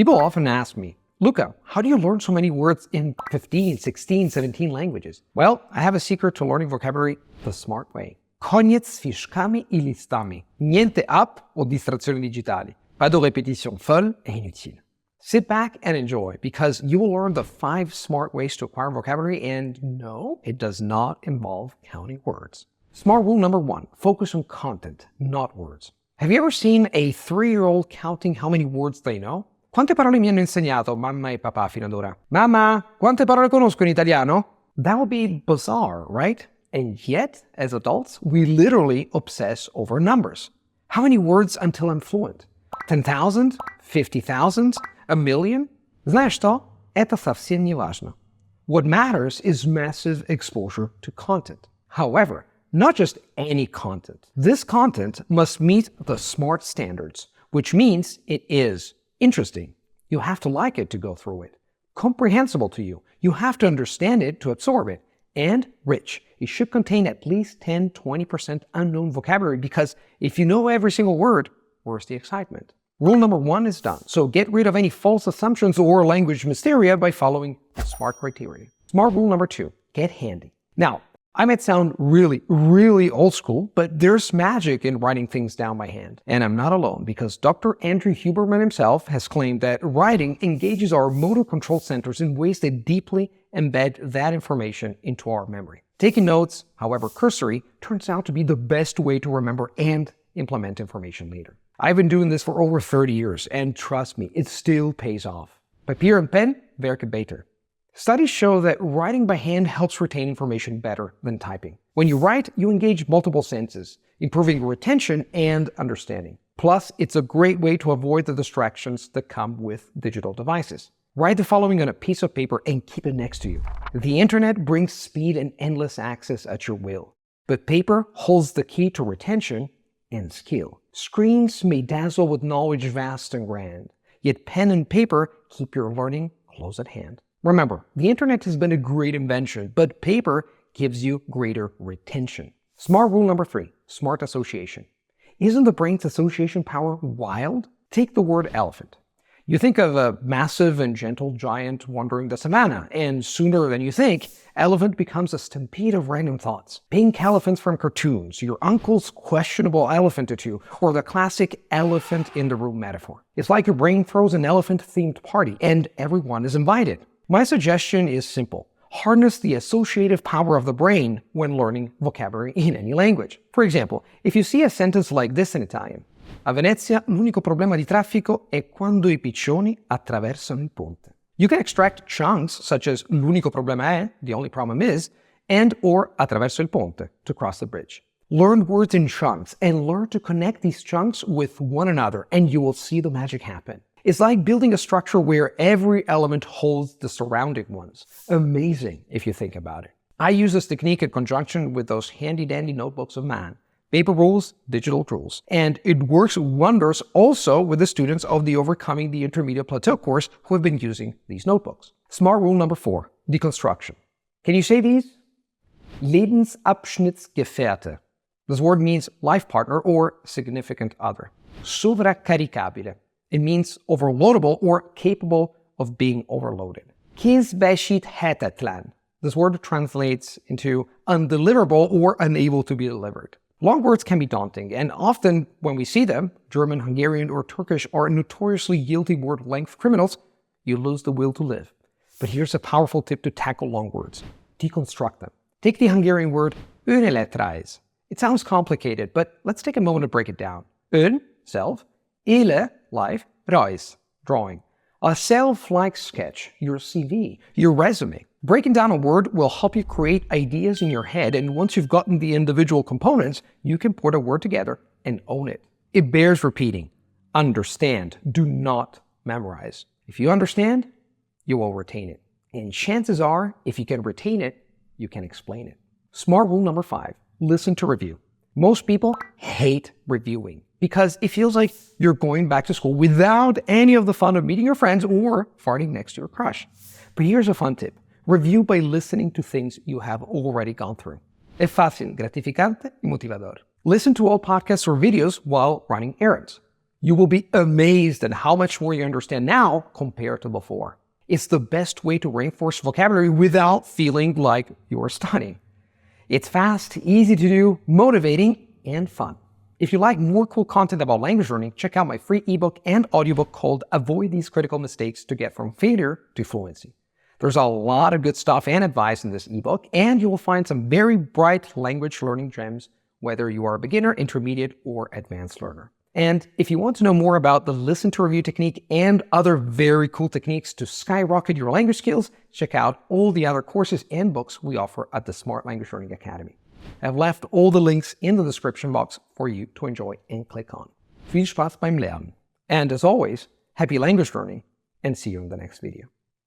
People often ask me, Luca, how do you learn so many words in 15, 16, 17 languages? Well, I have a secret to learning vocabulary the smart way. Koniec z fiszkami i listami. Niente app o distrazioni digitali. Pas de répétition folle et inutile. Sit back and enjoy, because you will learn the 5 smart ways to acquire vocabulary, and no, it does not involve counting words. Smart rule number 1, focus on content, not words. Have you ever seen a 3-year-old counting how many words they know? Quante parole mi hanno insegnato mamma e papà fino ad ora? Mamma, quante parole conosco in italiano? That would be bizarre, right? And yet, as adults, we literally obsess over numbers. How many words until I'm fluent? 10,000? 50,000? A million? Знаешь что? Это совсем не важно. What matters is massive exposure to content. However, not just any content. This content must meet the SMART standards, which means it is interesting. You have to like it to go through it. Comprehensible to you. You have to understand it to absorb it. And rich. It should contain at least 10-20% unknown vocabulary, because if you know every single word, where's the excitement? Rule number 1 is done. So get rid of any false assumptions or language mysteria by following the SMART criteria. SMART rule number 2, get handy. Now, I might sound really old school, but there's magic in writing things down by hand. And I'm not alone, because Dr. Andrew Huberman himself has claimed that writing engages our motor control centers in ways that deeply embed that information into our memory. Taking notes, however cursory, turns out to be the best way to remember and implement information later. I've been doing this for over 30 years, and trust me, it still pays off. Papier and pen werken beter. Studies show that writing by hand helps retain information better than typing. When you write, you engage multiple senses, improving retention and understanding. Plus, it's a great way to avoid the distractions that come with digital devices. Write the following on a piece of paper and keep it next to you. The internet brings speed and endless access at your will, but paper holds the key to retention and skill. Screens may dazzle with knowledge vast and grand, yet pen and paper keep your learning close at hand. Remember, the internet has been a great invention, but paper gives you greater retention. Smart rule number 3, smart association. Isn't the brain's association power wild? Take the word elephant. You think of a massive and gentle giant wandering the savannah, and sooner than you think, elephant becomes a stampede of random thoughts. Pink elephants from cartoons, your uncle's questionable elephant tattoo, or the classic elephant in the room metaphor. It's like your brain throws an elephant-themed party, and everyone is invited. My suggestion is simple. Harness the associative power of the brain when learning vocabulary in any language. For example, if you see a sentence like this in Italian, a Venezia l'unico problema di traffico è quando I piccioni attraversano il ponte. You can extract chunks such as l'unico problema è, the only problem is, and or attraverso il ponte, to cross the bridge. Learn words in chunks and learn to connect these chunks with one another, and you will see the magic happen. It's like building a structure where every element holds the surrounding ones. Amazing if you think about it. I use this technique in conjunction with those handy-dandy notebooks of mine. Paper rules, digital rules. And it works wonders also with the students of the Overcoming the Intermediate Plateau course who have been using these notebooks. Smart rule number 4, deconstruction. Can you say these? Lebensabschnittsgefährte. This word means life partner or significant other. Sovraccaricabile. It means overloadable or capable of being overloaded. Kézbesíthetetlen. This word translates into undeliverable or unable to be delivered. Long words can be daunting, and often when we see them, German, Hungarian, or Turkish are notoriously guilty word length criminals, you lose the will to live. But here's a powerful tip to tackle long words. Deconstruct them. Take the Hungarian word önéletrajz. It sounds complicated, but let's take a moment to break it down. Ön, self, éle, life, rajz, drawing. A self-like sketch, your CV, your resume. Breaking down a word will help you create ideas in your head, and once you've gotten the individual components, you can put a word together and own it. It bears repeating. Understand. Do not memorize. If you understand, you will retain it. And chances are, if you can retain it, you can explain it. Smart rule number 5, listen to review. Most people hate reviewing because it feels like you're going back to school without any of the fun of meeting your friends or farting next to your crush. But here's a fun tip. Review by listening to things you have already gone through. Es fácil, gratificante y motivador. Listen to all podcasts or videos while running errands. You will be amazed at how much more you understand now compared to before. It's the best way to reinforce vocabulary without feeling like you're studying. It's fast, easy to do, motivating, and fun. If you like more cool content about language learning, check out my free ebook and audiobook called Avoid These Critical Mistakes to Get from Failure to Fluency. There's a lot of good stuff and advice in this ebook, and you will find some very bright language learning gems, whether you are a beginner, intermediate, or advanced learner. And if you want to know more about the listen to review technique and other very cool techniques to skyrocket your language skills, check out all the other courses and books we offer at the Smart Language Learning Academy. I've left all the links in the description box for you to enjoy and click on. Viel Spaß beim Lernen. And as always, happy language learning, and see you in the next video.